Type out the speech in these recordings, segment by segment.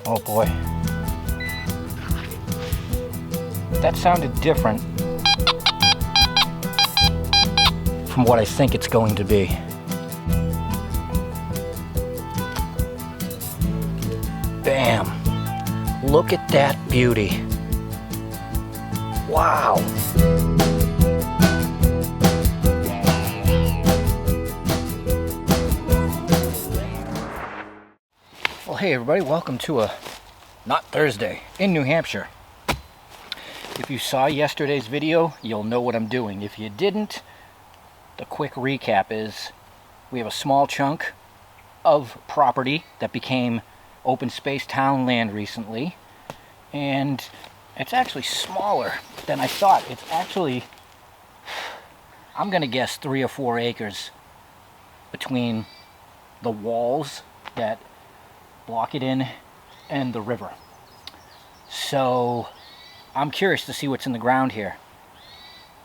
Oh boy. That sounded different from what I think it's going to be. Bam! Look at that beauty. Wow! Well, hey everybody, welcome to a not Thursday in New Hampshire. If you saw yesterday's video, you'll know what I'm doing. If you didn't, the quick recap is we have a small chunk of property that became open space town land recently, and it's actually smaller than I thought. It's actually, I'm gonna guess 3 or 4 acres between the walls that block it in and the river. So I'm curious to see what's in the ground here.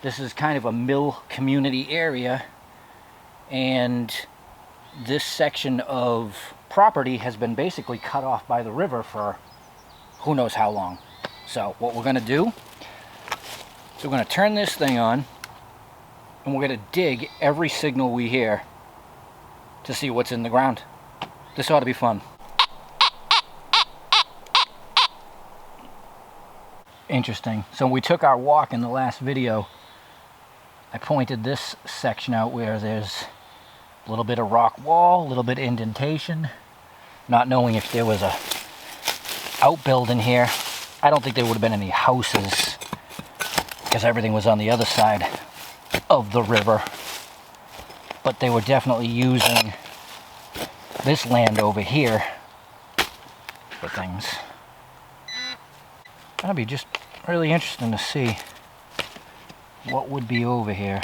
This is kind of a mill community area, and this section of property has been basically cut off by the river for who knows how long. So what we're gonna do is we're gonna turn this thing on and we're gonna dig every signal we hear to see what's in the ground. This ought to be fun. Interesting. So we took our walk in the last video. I pointed this section out where there's a little bit of rock wall, a little bit of indentation, not knowing if there was a outbuilding here. I don't think there would have been any houses because everything was on the other side of the river, but they were definitely using this land over here for things. That'd be just really interesting to see what would be over here.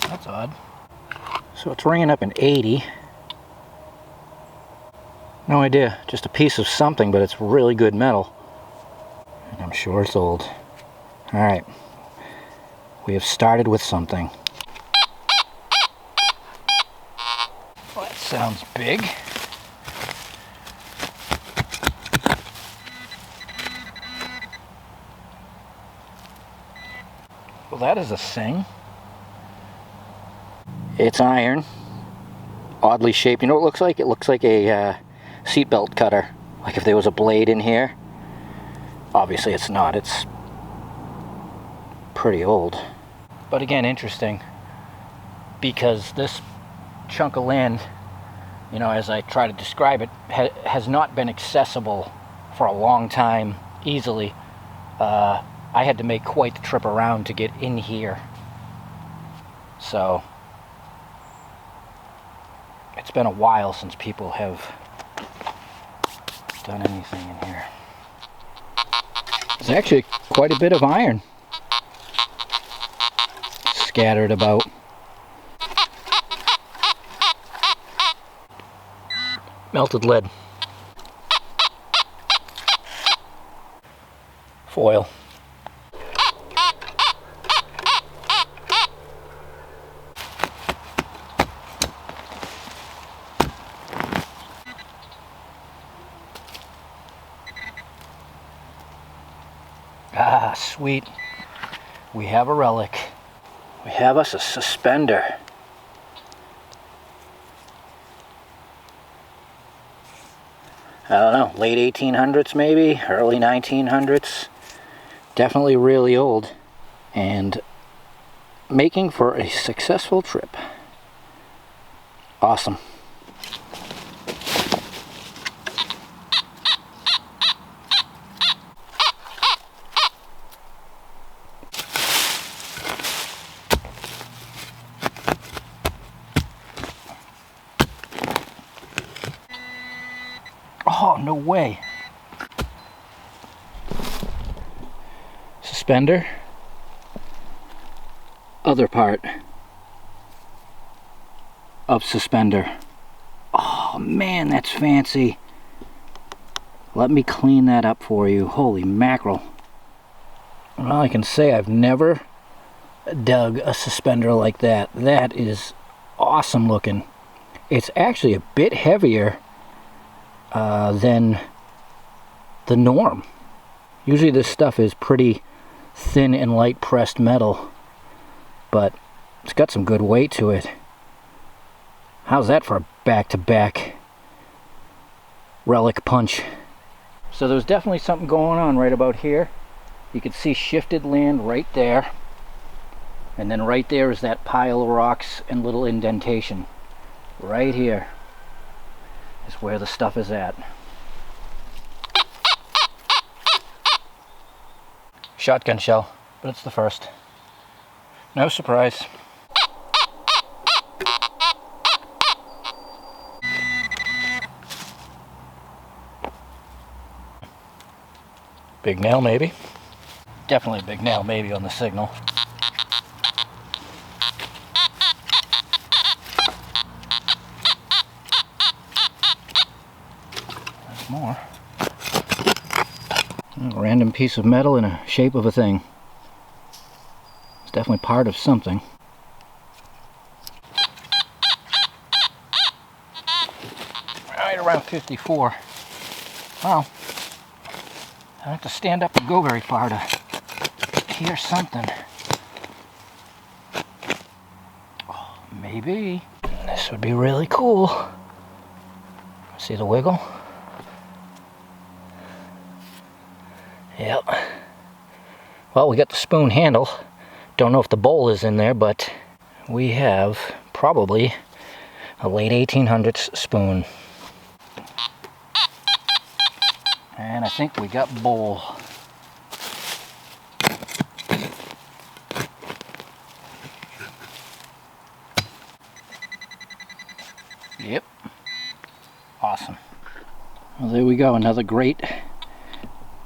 That's odd. So it's ringing up an 80. No idea, just a piece of something, but it's really good metal. And I'm sure it's old. Alright, we have started with something. Well, that sounds big. Well, that is a thing. It's iron, oddly shaped. You know what it looks like? It looks like a seatbelt cutter. Like if there was a blade in here. Obviously it's not. It's pretty old, but again interesting because this chunk of land, you know, as I try to describe it, has not been accessible for a long time easily. I had to make quite the trip around to get in here, so it's been a while since people have done anything in here. There's actually quite a bit of iron scattered about. Melted lead. Foil. Ah, sweet. We have a relic. We have us a suspender. I don't know, late 1800s maybe, early 1900s. Definitely really old, and making for a successful trip. Awesome. Oh, no way. Suspender. Other part of suspender. Oh man, that's fancy. Let me clean that up for you. Holy mackerel. Well, I can say I've never dug a suspender like that. That is awesome looking. It's actually a bit heavier than the norm. Usually this stuff is pretty thin and light pressed metal, but it's got some good weight to it. How's that for a back-to-back relic punch? So there's definitely something going on right about here. You can see shifted land right there, and then right there is that pile of rocks and little indentation. Right here is where the stuff is at. Shotgun shell, but it's the first. No surprise. Big nail maybe. Definitely a big nail maybe on the signal. There's more. A random piece of metal in a shape of a thing. It's definitely part of something. Right around 54. Well, I don't have to stand up and go very far to hear something. Oh, maybe. This would be really cool. See the wiggle? Yep. Well, we got the spoon handle. Don't know if the bowl is in there, but we have probably a late 1800s spoon. And I think we got bowl. Yep. Awesome. Well, there we go. Another great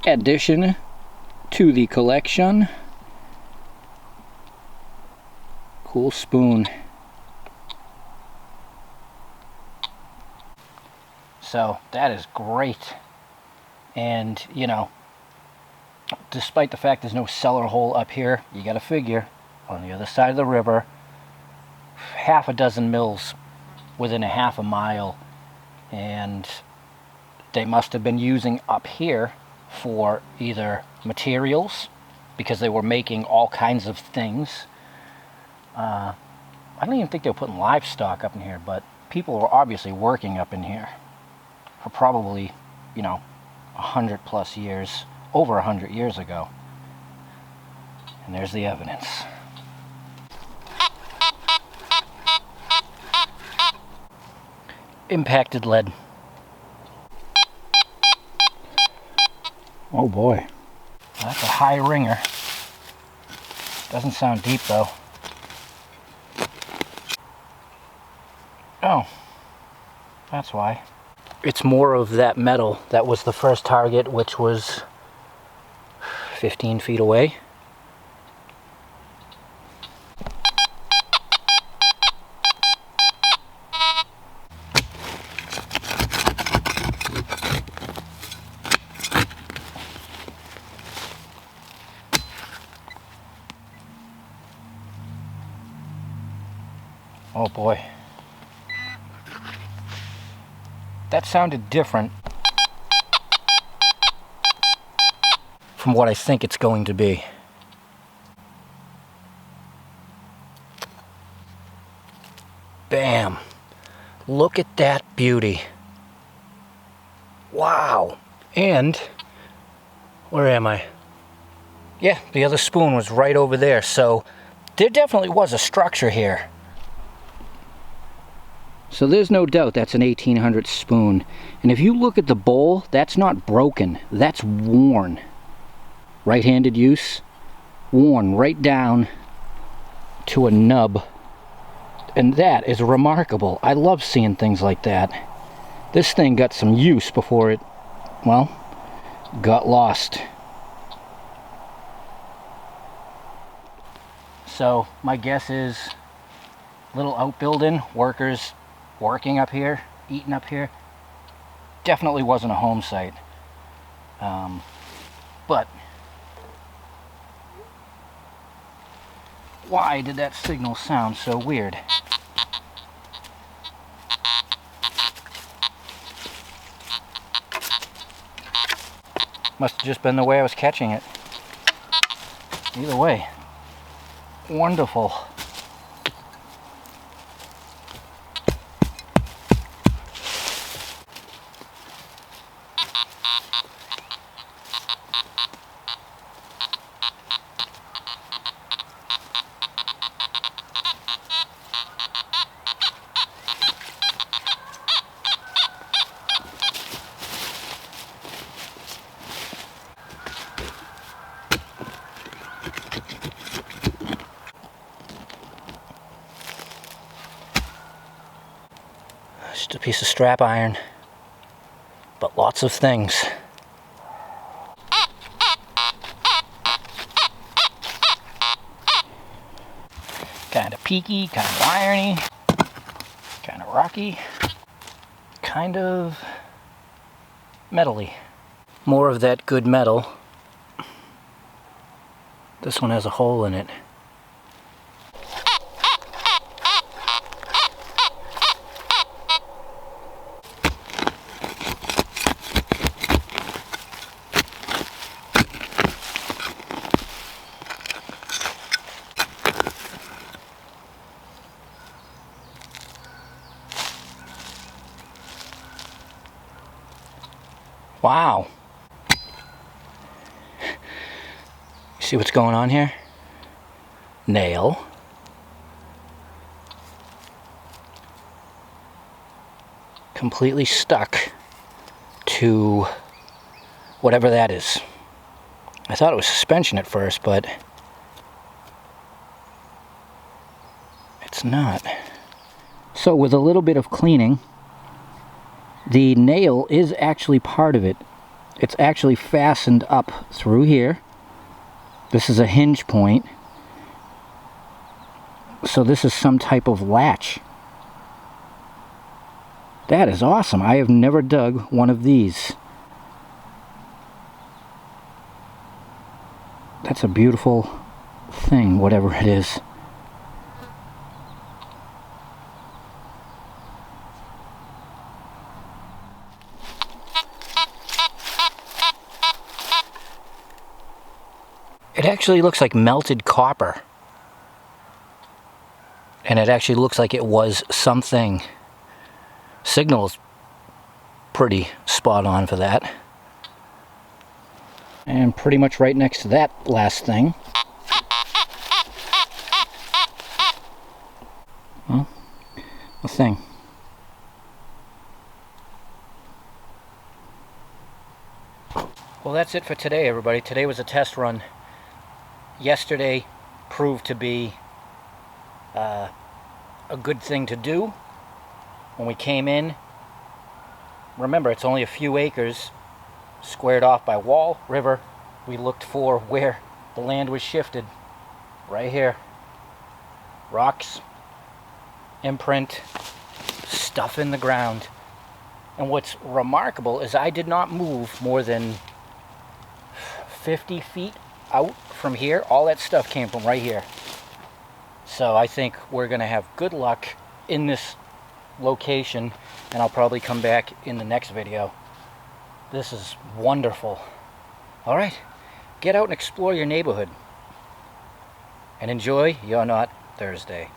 addition to the collection. Cool spoon. So that is great. And you know, despite the fact there's no cellar hole up here, you gotta figure on the other side of the river, half a dozen mills within a half a mile, and they must have been using up here for either materials, because they were making all kinds of things. I don't even think they were putting livestock up in here, but people were obviously working up in here for probably, you know, 100+ years, over 100 years ago. And there's the evidence. Impacted lead. Oh boy. That's a high ringer. Doesn't sound deep though. Oh, that's why. It's more of that metal. That was the first target, which was 15 feet away. Oh boy. That sounded different from what I think it's going to be. Bam! Look at that beauty. Wow! And, where am I? Yeah, the other spoon was right over there, so there definitely was a structure here. So there's no doubt that's an 1800 spoon. And if you look at the bowl, that's not broken, that's worn. Right-handed use, worn right down to a nub. And that is remarkable. I love seeing things like that. This thing got some use before it, well, got lost. So my guess is little outbuilding, workers working up here, eating up here. Definitely wasn't a home site. But why did that signal sound so weird? Must have just been the way I was catching it. Either way, wonderful. Just a piece of strap iron, but lots of things. Kind of peaky, kind of irony, kind of rocky, kind of metally. More of that good metal. This one has a hole in it. Wow. See what's going on here? Nail. Completely stuck to whatever that is. I thought it was suspension at first, but it's not. So with a little bit of cleaning, the nail is actually part of it. It's actually fastened up through here. This is a hinge point. So this is some type of latch. That is awesome. I have never dug one of these. That's a beautiful thing, whatever it is. It actually looks like melted copper. And it actually looks like it was something. Signal's pretty spot on for that. And pretty much right next to that last thing. Well, a thing. Well, that's it for today, everybody. Today was a test run. Yesterday proved to be a good thing to do. When we came in, remember, it's only a few acres squared off by wall, river. We looked for where the land was shifted. Right here. Rocks, imprint, stuff in the ground. And what's remarkable is I did not move more than 50 feet out from here. All that stuff came from right here. So I think we're going to have good luck in this location, and I'll probably come back in the next video. This is wonderful. Alright, get out and explore your neighborhood. And enjoy your Not Thursday.